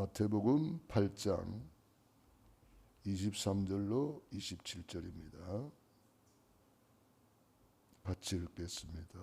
마태복음 8장 23절로 27절입니다. 같이 읽겠습니다.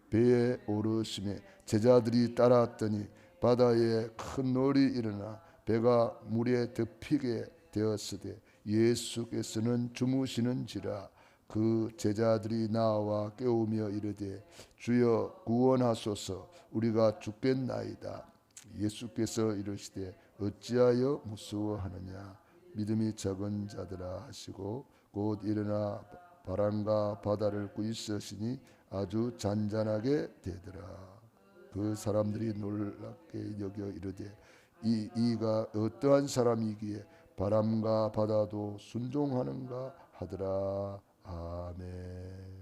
배에 오르심에 제자들이 따라왔더니 바다에 큰 놀이 일어나 배가 물에 덮이게 되었으되 예수께서는 주무시는지라. 그 제자들이 나와 깨우며 이르되 주여 구원하소서, 우리가 죽겠나이다. 예수께서 이르시되 어찌하여 무서워하느냐, 믿음이 적은 자들아 하시고 곧 일어나 바람과 바다를 꾸짖으시니 아주 잔잔하게 되더라. 그 사람들이 놀랍게 여겨 이르되 이가 어떠한 사람이기에 바람과 바다도 순종하는가 하더라. 아멘.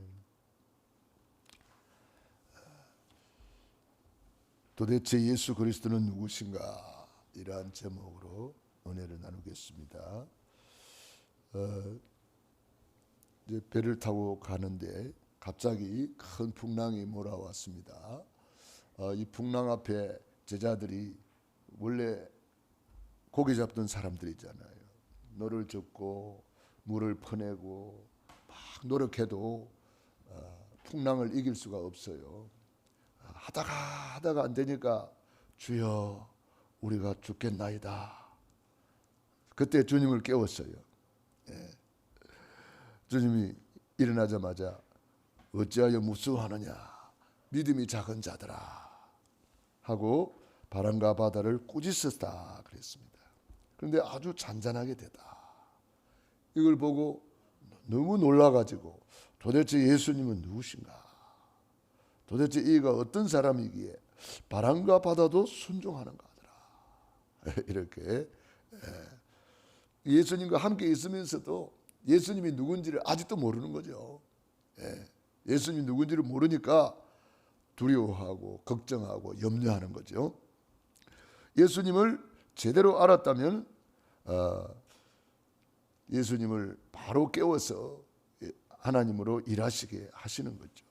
도대체 예수 그리스도는 누구신가? 이러한 제목으로 은혜를 나누겠습니다. 이제 배를 타고 가는데 갑자기 큰 풍랑이 몰아왔습니다. 이 풍랑 앞에 제자들이 원래 고기 잡던 사람들이잖아요. 노를 젓고 물을 퍼내고 막 노력해도 풍랑을 이길 수가 없어요. 하다가 안 되니까 주여 우리가 죽겠나이다. 그때 주님을 깨웠어요. 주님이 일어나자마자 어찌하여 무서워하느냐, 믿음이 작은 자들아 하고 바람과 바다를 꾸짖었다 그랬습니다. 그런데 아주 잔잔하게 되다. 이걸 보고 너무 놀라가지고 도대체 예수님은 누구신가? 도대체 이가 어떤 사람이기에 바람과 바다도 순종하는가 하더라. 이렇게 예수님과 함께 있으면서도 예수님이 누군지를 아직도 모르는 거죠. 예수님이 누군지를 모르니까 두려워하고 걱정하고 염려하는 거죠. 예수님을 제대로 알았다면 예수님을 바로 깨워서 하나님으로 일하시게 하시는 거죠.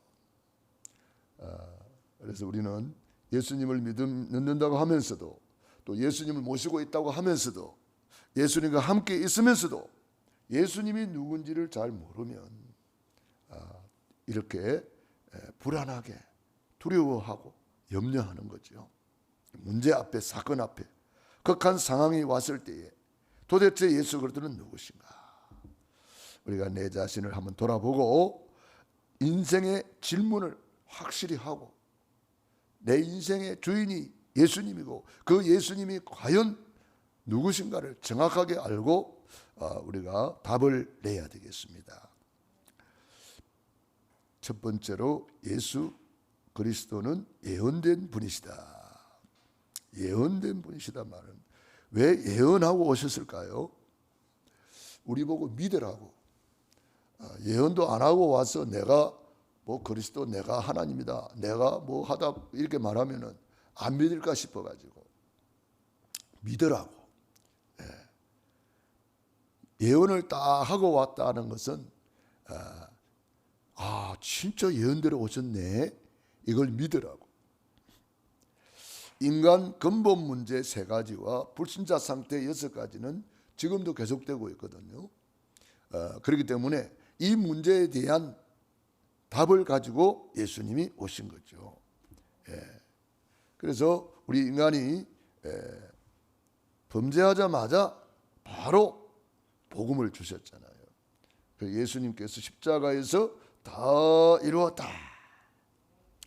그래서 우리는 예수님을 믿는다고 하면서도 또 예수님을 모시고 있다고 하면서도 예수님과 함께 있으면서도 예수님이 누군지를 잘 모르면 이렇게 불안하게 두려워하고 염려하는 거죠. 문제 앞에, 사건 앞에, 극한 상황이 왔을 때에 도대체 예수 그리스도는 누구신가? 우리가 내 자신을 한번 돌아보고 인생의 질문을 확실히 하고 내 인생의 주인이 예수님이고 그 예수님이 과연 누구신가를 정확하게 알고 우리가 답을 내야 되겠습니다. 첫 번째로 예수 그리스도는 예언된 분이시다. 예언된 분이시다 말은 왜 예언하고 오셨을까요? 우리 보고 믿으라고. 예언도 안 하고 와서 내가 뭐 그리스도, 내가 하나님이다, 내가 뭐 하다 이렇게 말하면은 안 믿을까 싶어가지고 믿으라고. 예언을 딱 하고 왔다는 것은 진짜 예언대로 오셨네, 이걸 믿으라고. 인간 근본 문제 3가지와 불신자 상태 6가지는 지금도 계속되고 있거든요. 그렇기 때문에 이 문제에 대한 답을 가지고 예수님이 오신 거죠. 그래서 우리 인간이 범죄하자마자 바로 복음을 주셨잖아요. 예수님께서 십자가에서 다 이루었다,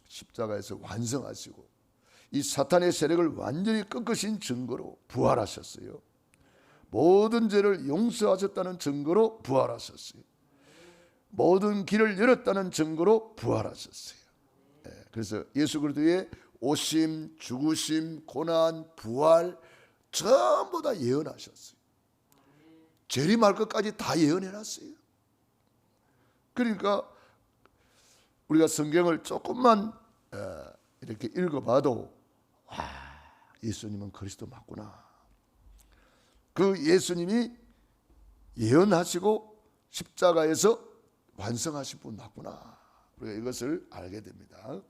십자가에서 완성하시고 이 사탄의 세력을 완전히 꺾으신 증거로 부활하셨어요. 모든 죄를 용서하셨다는 증거로 부활하셨어요. 모든 길을 열었다는 증거로 부활하셨어요. 그래서 예수 그리스도의 오심, 죽으심, 고난, 부활 전부 다 예언하셨어요. 재림할 것까지 다 예언해놨어요. 그러니까 우리가 성경을 조금만 이렇게 읽어봐도 예수님은 그리스도 맞구나. 그 예수님이 예언하시고 십자가에서 완성하신 분 맞구나. 우리가 이것을 알게 됩니다.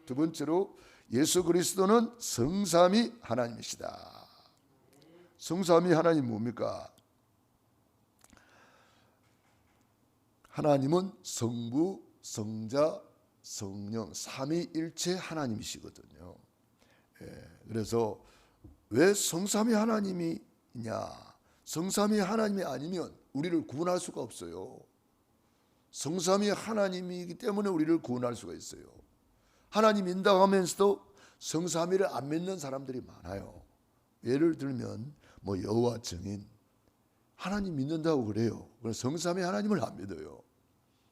두 번째로 예수 그리스도는 성삼위 하나님이시다. 성삼위 하나님 뭡니까? 하나님은 성부, 성자, 성령 삼위일체 하나님이시거든요. 그래서 왜 성삼위 하나님이냐? 성삼위 하나님이 아니면 우리를 구원할 수가 없어요. 성삼위 하나님이기 때문에 우리를 구원할 수가 있어요. 하나님 믿는다고 하면서도 성삼위를 안 믿는 사람들이 많아요. 예를 들면 뭐 여호와 증인 하나님 믿는다고 그래요. 그래서 성삼위 하나님을 안 믿어요.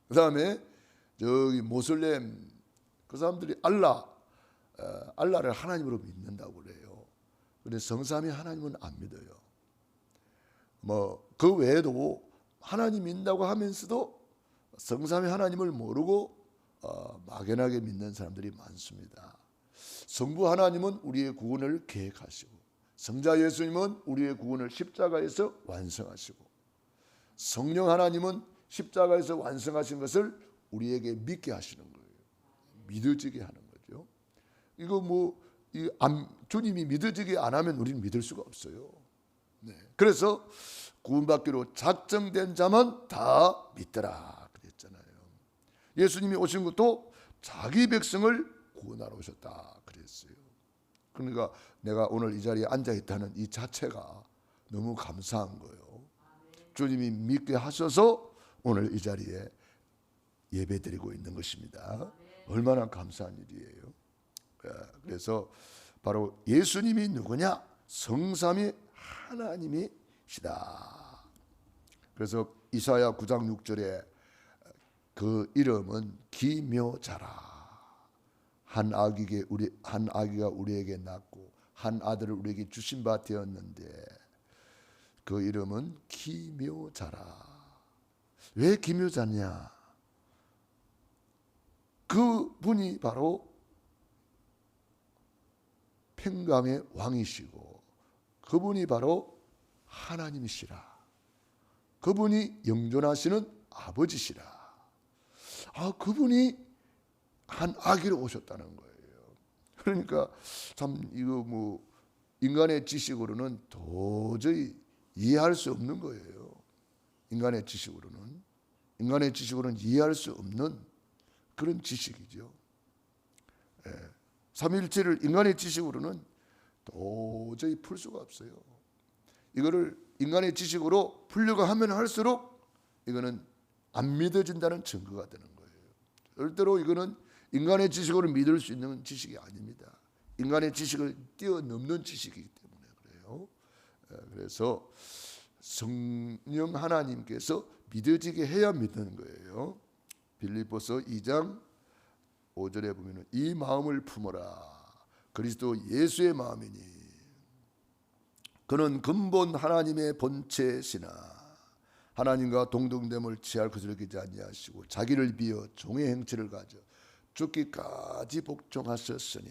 그 다음에 저기 모슬렘 그 사람들이 알라를 하나님으로 믿는다고 그래요. 그런데 성삼위 하나님은 안 믿어요. 뭐 그 외에도 하나님 믿는다고 하면서도 성삼위 하나님을 모르고 막연하게 믿는 사람들이 많습니다. 성부 하나님은 우리의 구원을 계획하시고, 성자 예수님은 우리의 구원을 십자가에서 완성하시고, 성령 하나님은 십자가에서 완성하신 것을 우리에게 믿게 하시는 거예요. 믿어지게 하는 거죠. 이거 주님이 믿어지게 안 하면 우리는 믿을 수가 없어요. 네. 그래서 구원받기로 작정된 자만 다 믿더라 그랬잖아요. 예수님이 오신 것도 자기 백성을 구원하러 오셨다 그랬어요. 그러니까 내가 오늘 이 자리에 앉아 있다는 이 자체가 너무 감사한 거예요. 주님이 믿게 하셔서 오늘 이 자리에 예배드리고 있는 것입니다. 얼마나 감사한 일이에요. 그래서 바로 예수님이 누구냐? 성삼위 하나님이시다. 그래서 이사야 9장 6절에 그 이름은 기묘자라. 한 아기가 우리에게 낳고 한 아들을 우리에게 주신 바 되었는데 그 이름은 기묘자라. 왜 기묘자냐? 그 분이 바로 평강의 왕이시고 그분이 바로 하나님이시라. 그분이 영존하시는 아버지시라. 그분이 한 아기로 오셨다는 거예요. 그러니까 참 이거 인간의 지식으로는 도저히 이해할 수 없는 거예요. 인간의 지식으로는 이해할 수 없는 그런 지식이죠. 삼위일체를 인간의 지식으로는 도저히 풀 수가 없어요. 이거를 인간의 지식으로 풀려고 하면 할수록 이거는 안 믿어진다는 증거가 되는 거예요. 절대로 이거는 인간의 지식으로 믿을 수 있는 지식이 아닙니다. 인간의 지식을 뛰어넘는 지식이기 때문에 그래요. 그래서 성령 하나님께서 믿어지게 해야 믿는 거예요. 빌립보서 2장 5절에 보면 이 마음을 품어라. 그리스도 예수의 마음이니 그는 근본 하나님의 본체시나 하나님과 동등됨을 취할 것을 여기지 아니하시고 자기를 비어 종의 행체를 가져 죽기까지 복종하셨으니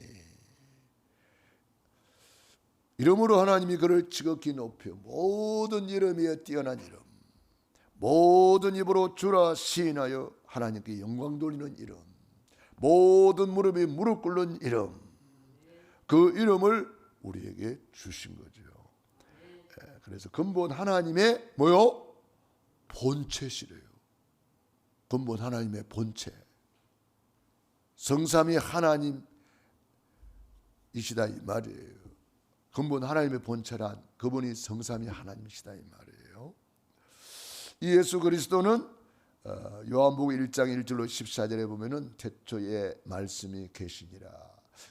이름으로 하나님이 그를 지극히 높여 모든 이름 위에 뛰어난 이름 모든 입으로 주라 시인하여 하나님께 영광 돌리는 이름 모든 무릎이 무릎 꿇는 이름 그 이름을 우리에게 주신 거죠. 그래서 근본 하나님의 본체시래요. 근본 하나님의 본체. 성삼위 하나님이시다 이 말이에요. 근본 하나님의 본체란 그분이 성삼위 하나님이시다 이 말이에요. 이 예수 그리스도는 요한복음 1장 1절로 14절에 보면은 태초에 말씀이 계시니라.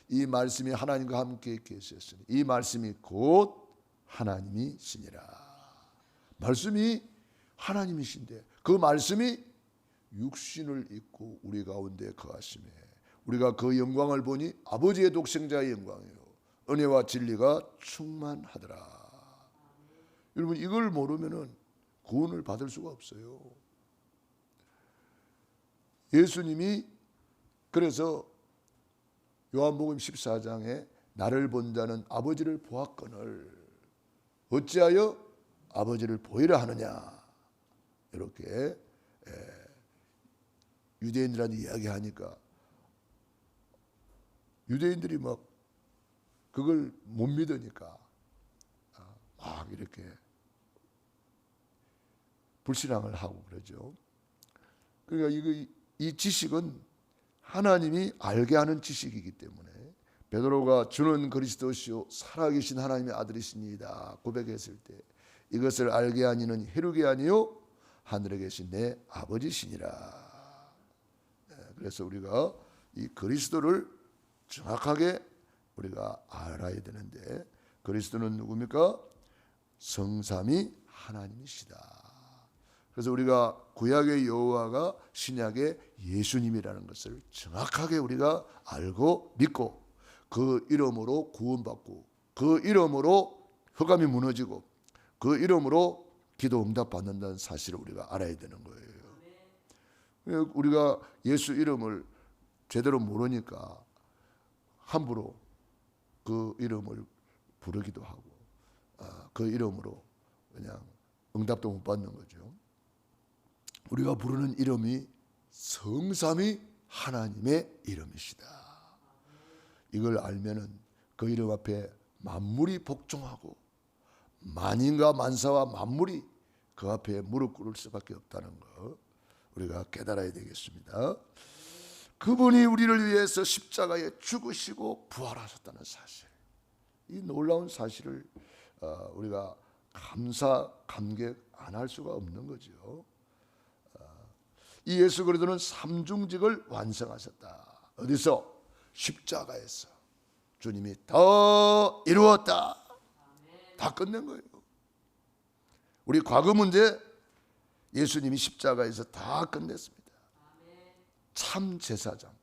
이 말씀이 하나님과 함께 계셨으니 이 말씀이 곧 하나님이시니라. 말씀이 하나님이신데 그 말씀이 육신을 입고 우리 가운데 거하시매 우리가 그 영광을 보니 아버지의 독생자의 영광이요 은혜와 진리가 충만하더라. 여러분 이걸 모르면은 구원을 받을 수가 없어요. 예수님이 그래서 요한복음 14장에 나를 본 자는 아버지를 보았거늘 어찌하여 아버지를 보이려 하느냐 이렇게 유대인들한테 이야기하니까 유대인들이 막 그걸 못 믿으니까 막 이렇게 불신앙을 하고 그러죠. 그러니까 이 지식은 하나님이 알게 하는 지식이기 때문에 베드로가 주는 그리스도시요 살아계신 하나님의 아들이시니이다 고백했을 때 이것을 알게 하니는 혈육이 아니요 하늘에 계신 내 아버지시니라. 그래서 우리가 이 그리스도를 정확하게 우리가 알아야 되는데 그리스도는 누굽니까? 성삼위 하나님이시다. 그래서 우리가 구약의 여호와가 신약의 예수님이라는 것을 정확하게 우리가 알고 믿고 그 이름으로 구원받고 그 이름으로 흑암이 무너지고 그 이름으로 기도 응답 받는다는 사실을 우리가 알아야 되는 거예요. 우리가 예수 이름을 제대로 모르니까 함부로 그 이름을 부르기도 하고 그 이름으로 그냥 응답도 못 받는 거죠. 우리가 부르는 이름이 성삼위 하나님의 이름이시다. 이걸 알면은 그 이름 앞에 만물이 복종하고 만인과 만사와 만물이 그 앞에 무릎 꿇을 수밖에 없다는 거 우리가 깨달아야 되겠습니다. 그분이 우리를 위해서 십자가에 죽으시고 부활하셨다는 사실, 이 놀라운 사실을 우리가 감격 안 할 수가 없는 거죠. 이 예수 그리스도는 삼중직을 완성하셨다. 어디서? 십자가에서. 주님이 다 이루었다. 다 끝낸 거예요. 우리 과거 문제 예수님이 십자가에서 다 끝냈습니다. 참 제사장,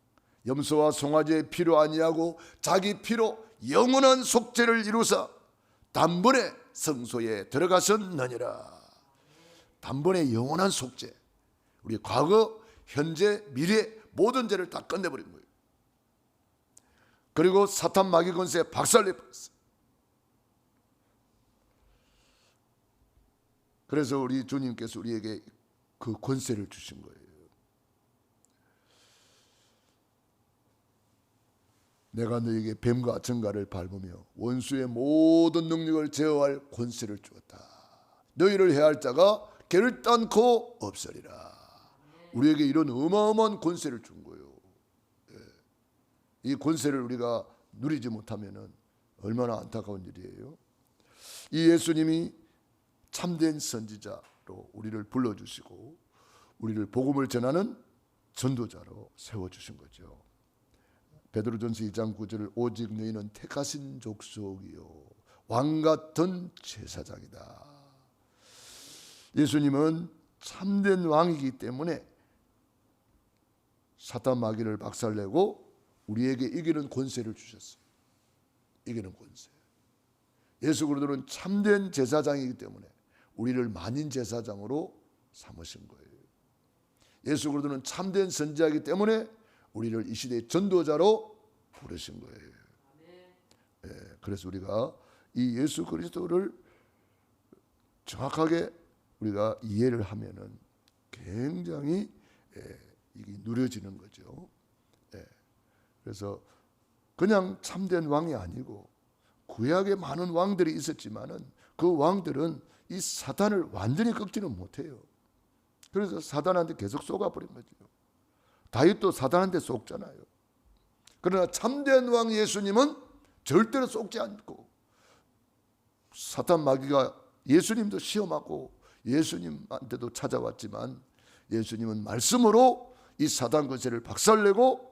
염소와 송아지의 피로 아니하고 자기 피로 영원한 속죄를 이루사 단번에 성소에 들어가셨느니라. 단번에 영원한 속죄, 우리 과거, 현재, 미래 모든 죄를 다 끝내버린 거예요. 그리고 사탄 마귀 권세 박살내버렸어요. 그래서 우리 주님께서 우리에게 그 권세를 주신 거예요. 내가 너에게 뱀과 청가를 밟으며 원수의 모든 능력을 제어할 권세를 주었다. 너희를 해할 자가 결단코 없으리라. 우리에게 이런 어마어마한 권세를 준 거예요. 이 권세를 우리가 누리지 못하면 얼마나 안타까운 일이에요. 이 예수님이 참된 선지자로 우리를 불러주시고 우리를 복음을 전하는 전도자로 세워주신 거죠. 베드로전서 2장 9절을 오직 너희는 택하신 족속이요 왕같은 제사장이다. 예수님은 참된 왕이기 때문에 사탄 마귀를 박살내고 우리에게 이기는 권세를 주셨어요. 이기는 권세. 예수 그리스도는 참된 제사장이기 때문에 우리를 만인 제사장으로 삼으신 거예요. 예수 그리스도는 참된 선지자이기 때문에 우리를 이 시대의 전도자로 부르신 거예요. 그래서 우리가 이 예수 그리스도를 정확하게 우리가 이해를 하면은 굉장히 이게 누려지는 거죠. 그래서 그냥 참된 왕이 아니고 구약에 많은 왕들이 있었지만은 그 왕들은 이 사탄을 완전히 꺾지는 못해요. 그래서 사탄한테 계속 쏘가버린 거죠. 다윗도 사탄한테 쏘잖아요. 그러나 참된 왕 예수님은 절대로 쏘지 않고 사탄 마귀가 예수님도 시험하고 예수님한테도 찾아왔지만 예수님은 말씀으로 이 사탄 권세를 박살내고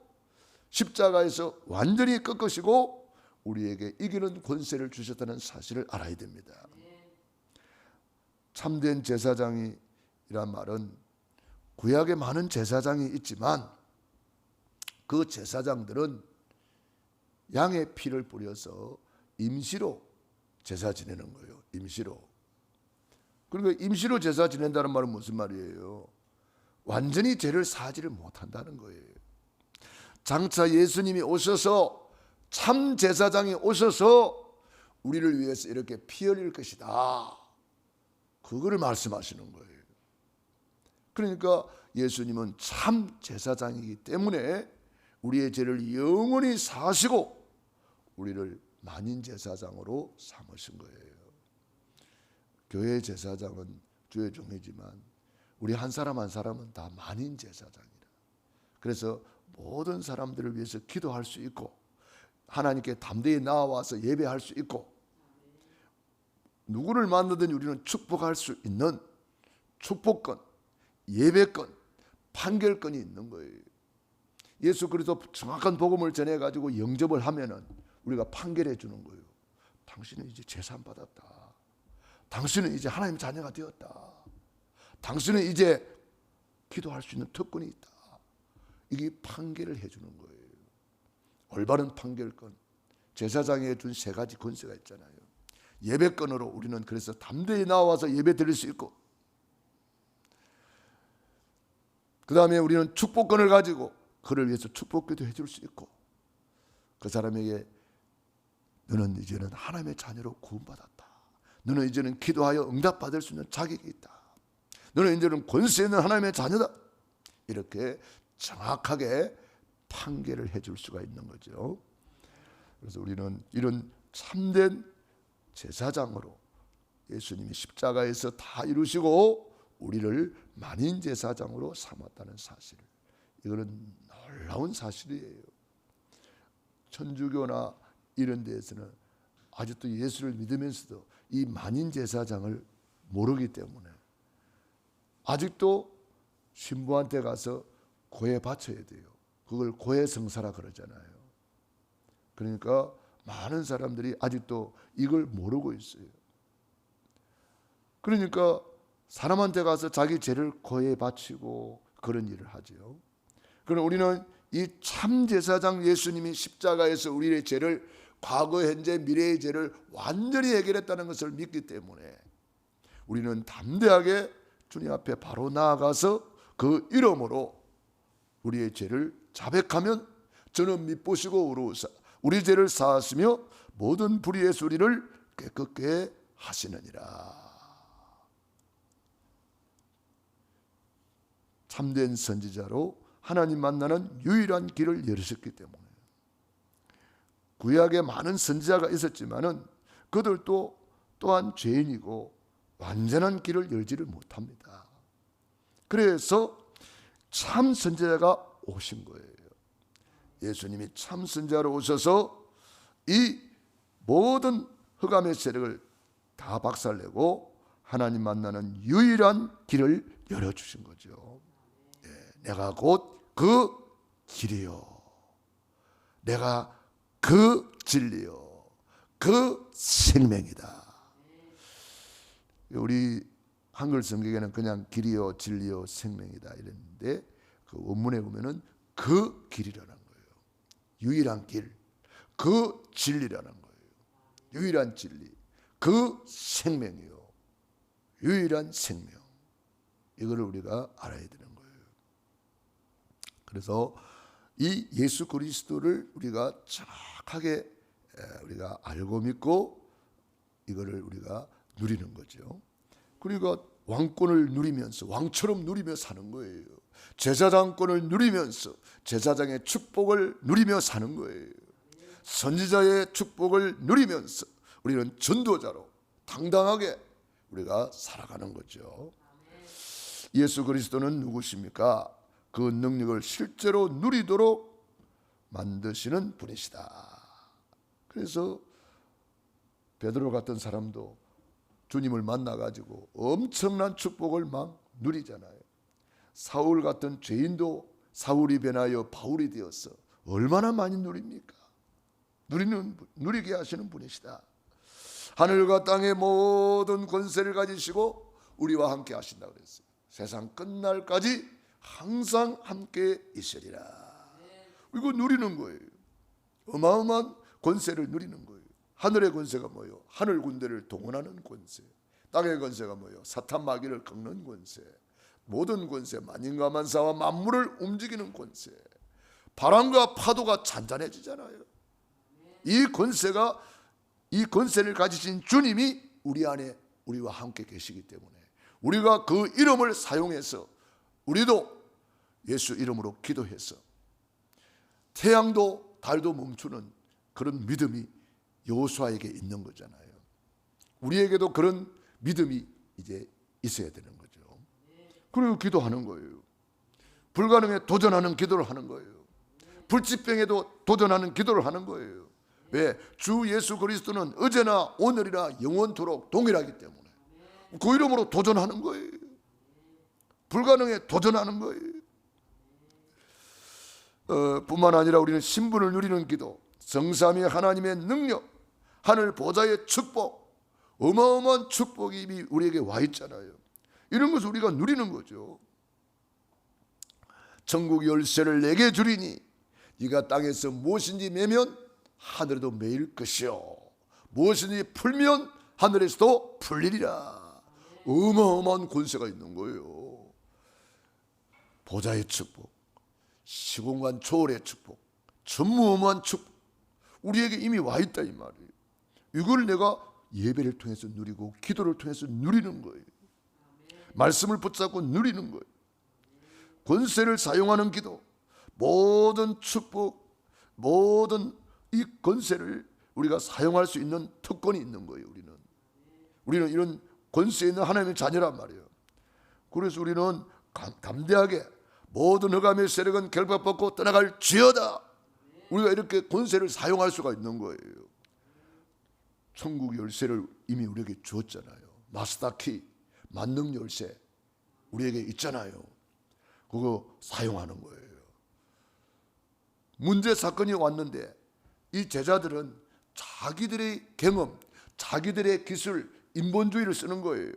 십자가에서 완전히 꺾으시고 우리에게 이기는 권세를 주셨다는 사실을 알아야 됩니다. 참된 제사장이란 말은 구약에 많은 제사장이 있지만 그 제사장들은 양의 피를 뿌려서 임시로 제사 지내는 거예요. 임시로. 그러니까 임시로 제사 지낸다는 말은 무슨 말이에요? 완전히 죄를 사하지를 못한다는 거예요. 장차 예수님이 오셔서 참 제사장이 오셔서 우리를 위해서 이렇게 피 흘릴 것이다. 그거를 말씀하시는 거예요. 그러니까 예수님은 참 제사장이기 때문에 우리의 죄를 영원히 사하시고 우리를 만인 제사장으로 삼으신 거예요. 교회 제사장은 주의 종이지만 우리 한 사람 한 사람은 다 만인 제사장이라. 그래서 모든 사람들을 위해서 기도할 수 있고 하나님께 담대히 나와서 예배할 수 있고 누구를 만나든 우리는 축복할 수 있는 축복권, 예배권, 판결권이 있는 거예요. 예수 그리스도 정확한 복음을 전해가지고 영접을 하면은 우리가 판결해 주는 거예요. 당신은 이제 재산 받았다. 당신은 이제 하나님 자녀가 되었다. 당신은 이제 기도할 수 있는 특권이 있다. 이게 판결을 해주는 거예요. 올바른 판결권. 제사장에 준 세 가지 권세가 있잖아요. 예배권으로 우리는 그래서 담대히 나와서 예배 드릴 수 있고, 그 다음에 우리는 축복권을 가지고 그를 위해서 축복기도 해줄 수 있고, 그 사람에게 너는 이제는 하나님의 자녀로 구원받았다. 너는 이제는 기도하여 응답받을 수 있는 자격이 있다. 너는 이제는 권세 있는 하나님의 자녀다. 이렇게 정확하게 판결을 해줄 수가 있는 거죠. 그래서 우리는 이런 참된 제사장으로 예수님이 십자가에서 다 이루시고 우리를 만인 제사장으로 삼았다는 사실, 이거는 놀라운 사실이에요. 천주교나 이런 데에서는 아직도 예수를 믿으면서도 이 만인 제사장을 모르기 때문에 아직도 신부한테 가서 고해 바쳐야 돼요. 그걸 고해 성사라 그러잖아요. 그러니까 많은 사람들이 아직도 이걸 모르고 있어요. 그러니까 사람한테 가서 자기 죄를 고해 바치고 그런 일을 하죠. 그럼 우리는 이 참 제사장 예수님이 십자가에서 우리의 죄를, 과거, 현재, 미래의 죄를 완전히 해결했다는 것을 믿기 때문에 우리는 담대하게 주님 앞에 바로 나아가서 그 이름으로 우리의 죄를 자백하면 저는 미쁘시고 의로우사 우리 죄를 사하시며 모든 불의의 소리를 깨끗게 하시느니라. 참된 선지자로 하나님 만나는 유일한 길을 열으셨기 때문에, 구약에 많은 선지자가 있었지만은 그들도 또한 죄인이고 완전한 길을 열지를 못합니다. 그래서 참 선지자가 오신 거예요. 예수님이 참 선지자로 오셔서 이 모든 흑암의 세력을 다 박살내고 하나님 만나는 유일한 길을 열어주신 거죠. 내가 곧 그 길이요, 내가 그 진리요, 그 생명이다. 우리 한글 성경에는 그냥 길이요, 진리요, 생명이다 이랬는데 그 원문에 보면은 그 길이라는 거예요. 유일한 길, 그 진리라는 거예요. 유일한 진리, 그 생명이요, 유일한 생명. 이거를 우리가 알아야 되는 거예요. 그래서 이 예수 그리스도를 우리가 정확하게 우리가 알고 믿고 이거를 우리가 누리는 거죠. 그러니까 왕권을 누리면서 왕처럼 누리며 사는 거예요. 제사장권을 누리면서 제사장의 축복을 누리며 사는 거예요. 선지자의 축복을 누리면서 우리는 전도자로 당당하게 우리가 살아가는 거죠. 예수 그리스도는 누구십니까? 그 능력을 실제로 누리도록 만드시는 분이시다. 그래서 베드로 같은 사람도 주님을 만나가지고 엄청난 축복을 막 누리잖아요. 사울 같은 죄인도 사울이 변하여 바울이 되어서 얼마나 많이 누립니까? 누리게 하시는 분이시다. 하늘과 땅의 모든 권세를 가지시고 우리와 함께 하신다 그랬어요. 세상 끝날까지 항상 함께 있으리라. 이거 누리는 거예요. 어마어마한 권세를 누리는 거예요. 하늘의 권세가 뭐예요? 하늘 군대를 동원하는 권세. 땅의 권세가 뭐예요? 사탄 마귀를 꺾는 권세. 모든 권세, 만인과 만사와 만물을 움직이는 권세. 바람과 파도가 잔잔해지잖아요. 이 권세를 가지신 주님이 우리 안에 우리와 함께 계시기 때문에 우리가 그 이름을 사용해서 우리도 예수 이름으로 기도해서 태양도 달도 멈추는 그런 믿음이 여호수아에게 있는 거잖아요. 우리에게도 그런 믿음이 이제 있어야 되는 거죠. 그리고 기도하는 거예요. 불가능에 도전하는 기도를 하는 거예요. 불치병에도 도전하는 기도를 하는 거예요. 왜? 주 예수 그리스도는 어제나 오늘이나 영원토록 동일하기 때문에 그 이름으로 도전하는 거예요. 불가능에 도전하는 거예요. 뿐만 아니라 우리는 신분을 누리는 기도, 성삼위 하나님의 능력, 하늘 보좌의 축복, 어마어마한 축복이 이미 우리에게 와 있잖아요. 이런 것을 우리가 누리는 거죠. 천국 열쇠를 내게 주리니 네가 땅에서 무엇인지 매면 하늘에도 매일 것이요 무엇인지 풀면 하늘에서도 풀리리라. 어마어마한 권세가 있는 거예요. 보좌의 축복, 시공간 초월의 축복, 전무후무한 축복 우리에게 이미 와 있다 이 말이에요. 이걸 내가 예배를 통해서 누리고 기도를 통해서 누리는 거예요. 말씀을 붙잡고 누리는 거예요. 권세를 사용하는 기도, 모든 축복, 모든 이 권세를 우리가 사용할 수 있는 특권이 있는 거예요. 우리는 이런 권세 있는 하나님의 자녀란 말이에요. 그래서 우리는 담대하게 모든 흑암의 세력은 결박받고 떠나갈 지어다. 우리가 이렇게 권세를 사용할 수가 있는 거예요. 천국 열쇠를 이미 우리에게 주었잖아요. 마스터키, 만능 열쇠 우리에게 있잖아요. 그거 사용하는 거예요. 문제 사건이 왔는데 이 제자들은 자기들의 경험, 자기들의 기술, 인본주의를 쓰는 거예요.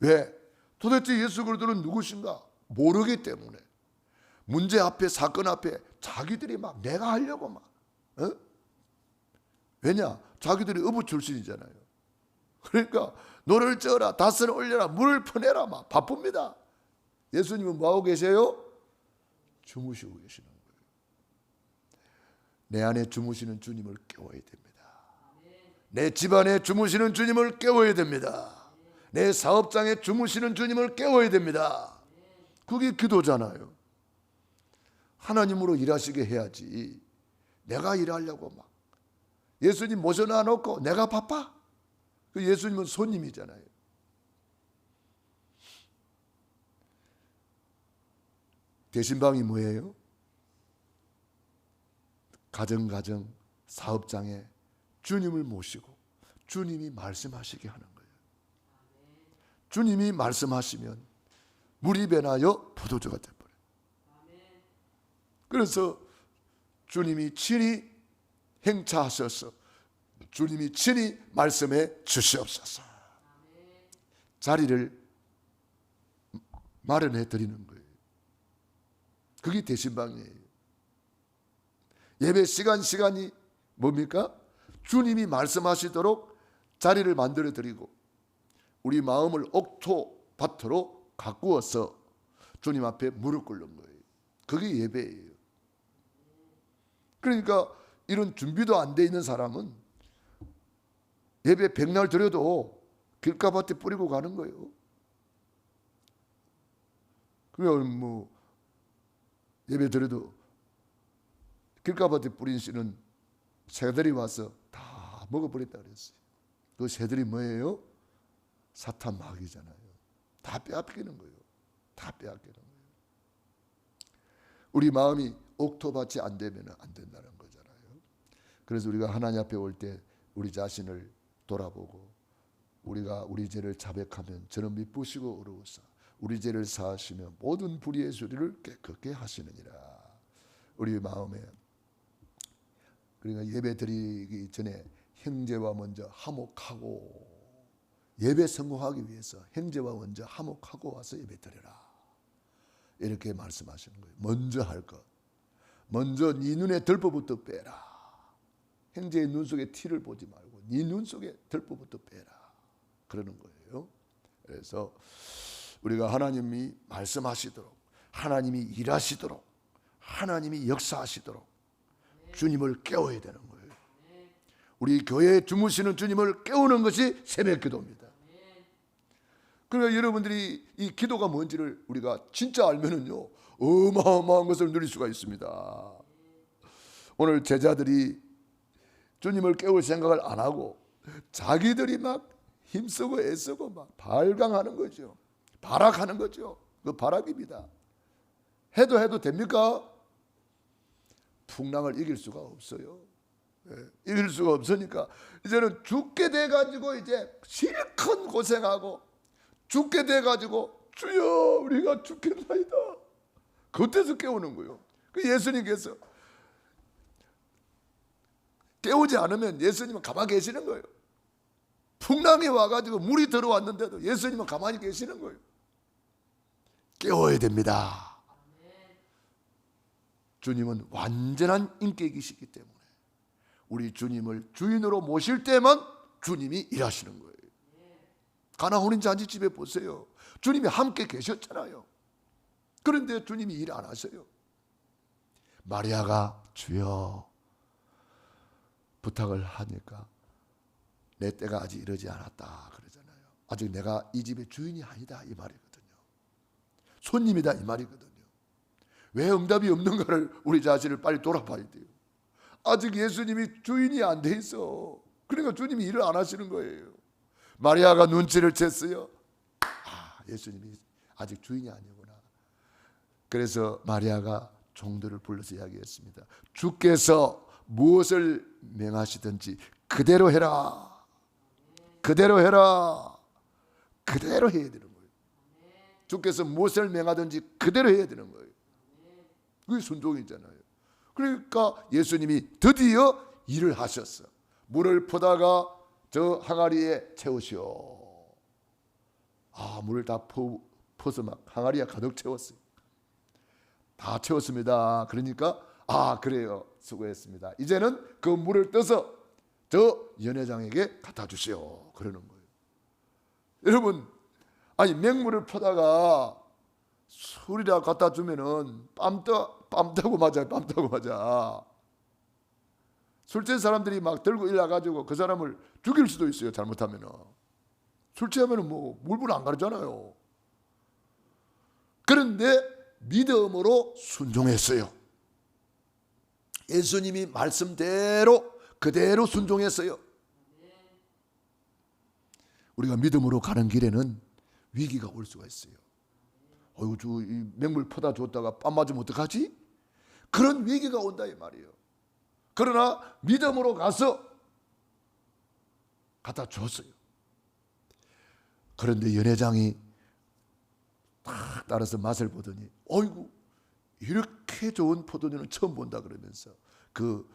왜? 도대체 예수 그리스도는 누구신가? 모르기 때문에 문제 앞에, 사건 앞에 자기들이 막 내가 하려고 막 왜냐? 자기들이 어부 출신이잖아요. 그러니까 노를 저어라, 닷을 올려라, 물을 퍼내라 막 바쁩니다. 예수님은 뭐하고 계세요? 주무시고 계시는 거예요. 내 안에 주무시는 주님을 깨워야 됩니다. 내 집안에 주무시는 주님을 깨워야 됩니다. 내 사업장에 주무시는 주님을 깨워야 됩니다. 그게 기도잖아요. 하나님으로 일하시게 해야지. 내가 일하려고 막 예수님 모셔놔 놓고 내가 바빠? 그 예수님은 손님이잖아요. 대신방이 뭐예요? 가정 사업장에 주님을 모시고 주님이 말씀하시게 하는 거예요. 주님이 말씀하시면 물이 배나여 포도주가 되버려요. 그래서 주님이 친히 행차하셔서 주님이 친히 말씀해 주시옵소서. 자리를 마련해 드리는 거예요. 그게 대신방이에요. 예배 시간이 뭡니까? 주님이 말씀하시도록 자리를 만들어 드리고 우리 마음을 옥토밭으로 가꾸어서 주님 앞에 무릎 꿇는 거예요. 그게 예배예요. 그러니까 이런 준비도 안 돼 있는 사람은 예배 백날 드려도 길가밭에 뿌리고 가는 거예요. 그러면 뭐 예배 드려도 길가밭에 뿌린 씨는 새들이 와서 다 먹어버렸다 그랬어요. 그 새들이 뭐예요? 사탄 마귀잖아요. 다 빼앗기는 거예요. 다 빼앗기는 거예요. 우리 마음이 옥토밭이 안 되면 안 된다는 거잖아요. 그래서 우리가 하나님 앞에 올 때 우리 자신을 돌아보고 우리가 우리 죄를 자백하면 저는 미쁘시고 어려우사 우리 죄를 사하시며 모든 불의의 소리를 깨끗게 하시느니라. 우리 마음에 그러니까 예배 드리기 전에 형제와 먼저 화목하고 예배 성공하기 위해서 형제와 먼저 화목하고 와서 예배 드려라. 이렇게 말씀하시는 거예요. 먼저 할 것. 먼저 네 눈에 들보부터 빼라. 형제의 눈 속에 티를 보지 말고 네 눈 속에 들보부터 빼라. 그러는 거예요. 그래서 우리가 하나님이 말씀하시도록 하나님이 일하시도록 하나님이 역사하시도록 주님을 깨워야 되는 거예요. 우리 교회에 주무시는 주님을 깨우는 것이 새벽기도입니다. 그러니까 여러분들이 이 기도가 뭔지를 우리가 진짜 알면은요 어마어마한 것을 누릴 수가 있습니다. 오늘 제자들이 주님을 깨울 생각을 안 하고 자기들이 막 힘쓰고 애쓰고 막 발광하는 거죠. 발악하는 거죠. 그 발악입니다. 해도 됩니까? 풍랑을 이길 수가 없어요. 이길 수가 없으니까 이제는 죽게 돼가지고 이제 실컷 고생하고 죽게 돼가지고 주여 우리가 죽겠나이다. 그때서 깨우는 거예요. 그 예수님께서 깨우지 않으면 예수님은 가만히 계시는 거예요. 풍랑이 와가지고 물이 들어왔는데도 예수님은 가만히 계시는 거예요. 깨워야 됩니다. 주님은 완전한 인격이시기 때문에 우리 주님을 주인으로 모실 때만 주님이 일하시는 거예요. 가나 혼인 잔치집에 보세요. 주님이 함께 계셨잖아요. 그런데 주님이 일 안 하세요. 마리아가 주여 부탁을 하니까 내 때가 아직 이르지 않았다 그러잖아요. 아직 내가 이 집의 주인이 아니다 이 말이거든요. 손님이다 이 말이거든요. 왜 응답이 없는가를 우리 자신을 빨리 돌아봐야 돼요. 아직 예수님이 주인이 안 돼 있어. 그러니까 주님이 일을 안 하시는 거예요. 마리아가 눈치를 챘어요. 예수님이 아직 주인이 아니구나. 그래서 마리아가 종들을 불러서 이야기했습니다. 주께서 무엇을 명하시든지 그대로 해라. 그대로 해라. 그대로 해야 되는 거예요. 주께서 무엇을 명하든지 그대로 해야 되는 거예요. 그게 순종이잖아요. 그러니까 예수님이 드디어 일을 하셨어. 물을 퍼다가 저 항아리에 채우시오. 물을 다 퍼서 막 항아리에 가득 채웠어요. 다 채웠습니다. 그러니까 그래요. 수고했습니다. 이제는 그 물을 떠서 저 연회장에게 갖다 주시오. 그러는 거예요. 여러분, 맹물을 퍼다가 술이라 갖다 주면은 빰 타고 맞아. 술 취한 사람들이 막 들고 일어나가지고 그 사람을 죽일 수도 있어요. 잘못하면은. 술 취하면은 뭐 물불 안 가르잖아요. 그런데 믿음으로 순종했어요. 예수님이 말씀대로 그대로 순종했어요. 우리가 믿음으로 가는 길에는 위기가 올 수가 있어요. 주 맹물 퍼다 줬다가 뺨 맞으면 어떡하지? 그런 위기가 온다 이 말이에요. 그러나 믿음으로 가서 갖다 줬어요. 그런데 연회장이 딱 따라서 맛을 보더니 어이구 이렇게 좋은 포도주는 처음 본다 그러면서 그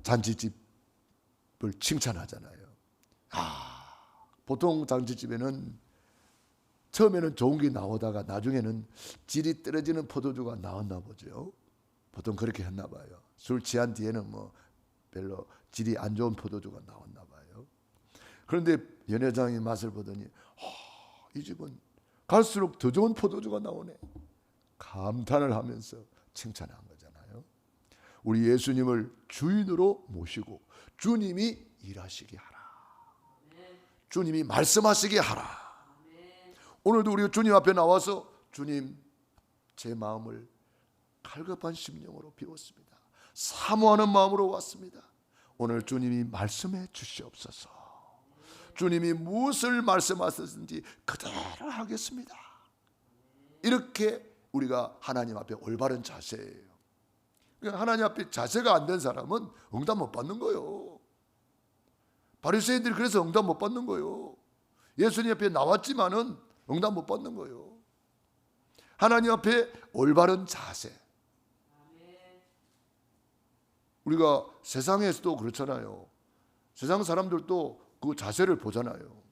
잔치집을 칭찬하잖아요. 보통 잔치집에는 처음에는 좋은 게 나오다가 나중에는 질이 떨어지는 포도주가 나왔나 보죠. 보통 그렇게 했나 봐요. 술 취한 뒤에는 뭐 별로 질이 안 좋은 포도주가 나왔나 봐요. 그런데 연회장이 맛을 보더니 이 집은 갈수록 더 좋은 포도주가 나오네. 감탄을 하면서 칭찬한 거잖아요. 우리 예수님을 주인으로 모시고 주님이 일하시게 하라. 주님이 말씀하시게 하라. 오늘도 우리 주님 앞에 나와서 주님 제 마음을 갈급한 심령으로 비웠습니다. 사모하는 마음으로 왔습니다. 오늘 주님이 말씀해 주시옵소서. 주님이 무엇을 말씀하셨는지 그대로 하겠습니다. 이렇게 우리가 하나님 앞에 올바른 자세예요. 하나님 앞에 자세가 안 된 사람은 응답 못 받는 거예요. 바리새인들이 그래서 응답 못 받는 거예요. 예수님 앞에 나왔지만은 응답 못 받는 거예요. 하나님 앞에 올바른 자세. 우리가 세상에서도 그렇잖아요. 세상 사람들도 그 자세를 보잖아요.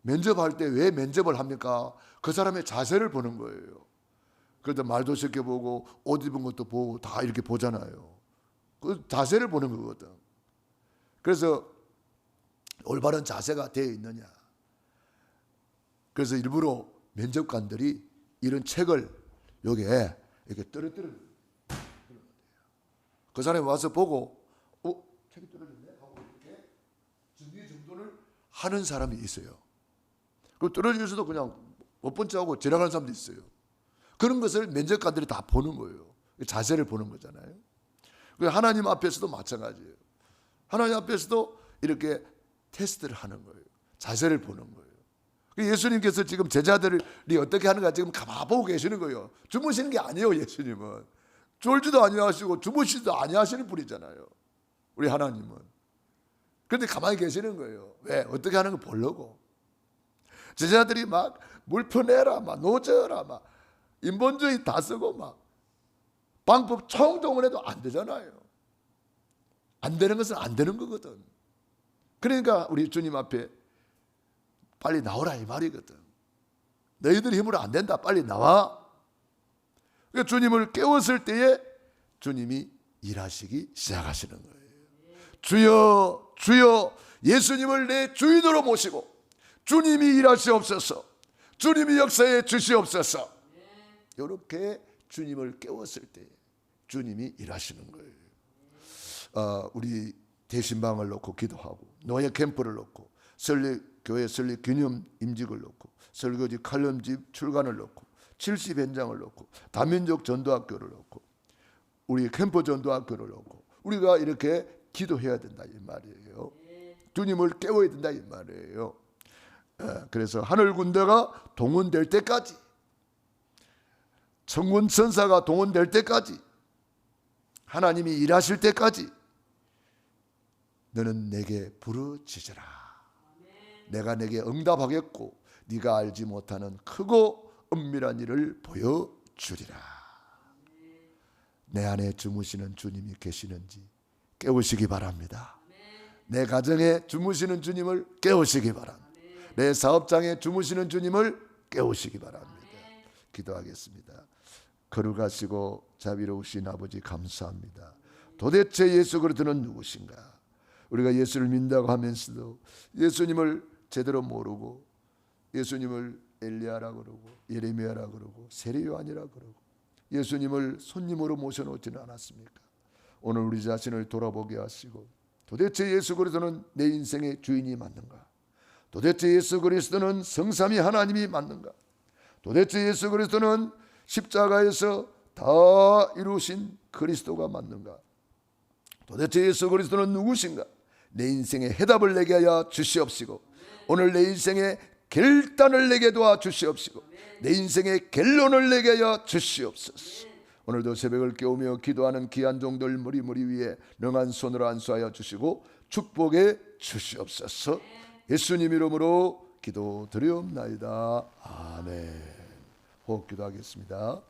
면접할 때 왜 면접을 합니까? 그 사람의 자세를 보는 거예요. 그래도 말도 쉽게 보고 옷 입은 것도 보고 다 이렇게 보잖아요. 그 자세를 보는 거거든. 그래서 올바른 자세가 되어 있느냐. 그래서 일부러 면접관들이 이런 책을 여기에 이렇게 떨어뜨려. 그 사람이 와서 보고 책이 떨어졌네 하고 이렇게 정리 정돈을 하는 사람이 있어요. 그 떨어져서도 그냥 못 본 척하고 지나가는 사람도 있어요. 그런 것을 면접관들이 다 보는 거예요. 자세를 보는 거잖아요. 하나님 앞에서도 마찬가지예요. 하나님 앞에서도 이렇게 테스트를 하는 거예요. 자세를 보는 거예요. 예수님께서 지금 제자들이 어떻게 하는가 지금 가만 보고 계시는 거예요. 주무시는 게 아니에요. 예수님은 졸지도 아니하시고 주무시지도 아니하시는 분이잖아요. 우리 하나님은. 그런데 가만히 계시는 거예요. 왜? 어떻게 하는 거 보려고. 제자들이 막 물펴내라, 막 노져라, 막 인본주의 다 쓰고 막 방법 총동원해도 안 되잖아요. 안 되는 것은 안 되는 거거든. 그러니까 우리 주님 앞에 빨리 나오라 이 말이거든. 너희들 힘으로 안 된다. 빨리 나와. 그러니까 주님을 깨웠을 때에 주님이 일하시기 시작하시는 거예요. 주여 주여 예수님을 내 주인으로 모시고 주님이 일하시옵소서. 주님이 역사해 주시옵소서. 이렇게 주님을 깨웠을 때 주님이 일하시는 거예요. 우리 대신방을 놓고 기도하고 노예 캠프를 놓고 교회 설립 기념 임직을 놓고 설교지 칼럼집 출간을 놓고 70 현장을 놓고 다민족 전도학교를 놓고 우리 캠프 전도학교를 놓고 우리가 이렇게 기도해야 된다 이 말이에요. 주님을 깨워야 된다 이 말이에요. 그래서 하늘 군대가 동원될 때까지 천군 천사가 동원될 때까지 하나님이 일하실 때까지 너는 내게 부르짖으라. 내가 내게 응답하겠고 네가 알지 못하는 크고 은밀한 일을 보여주리라. 내 안에 주무시는 주님이 계시는지 깨우시기 바랍니다. 내 가정에 주무시는 주님을 깨우시기 바랍니다. 내 사업장에 주무시는 주님을 깨우시기 바랍니다. 기도하겠습니다. 거룩하시고 자비로우신 아버지 감사합니다. 도대체 예수 그리스도는 누구신가? 우리가 예수를 믿는다고 하면서도 예수님을 제대로 모르고 예수님을 엘리야라 그러고 예레미야라 그러고 세례 요한이라 그러고 예수님을 손님으로 모셔놓지는 않았습니까? 오늘 우리 자신을 돌아보게 하시고 도대체 예수 그리스도는 내 인생의 주인이 맞는가? 도대체 예수 그리스도는 성삼위 하나님이 맞는가? 도대체 예수 그리스도는 십자가에서 다 이루신 그리스도가 맞는가? 도대체 예수 그리스도는 누구신가? 내 인생의 해답을 내게 하여 주시옵시고 오늘 내 인생의 결단을 내게 도와 주시옵시고 내 인생의 결론을 내게 하여 주시옵소서. 오늘도 새벽을 깨우며 기도하는 귀한 종들 머리 위에 능한 손으로 안수하여 주시고 축복해 주시옵소서. 예수님 이름으로 기도드리옵나이다. 아멘. 호흡 기도하겠습니다.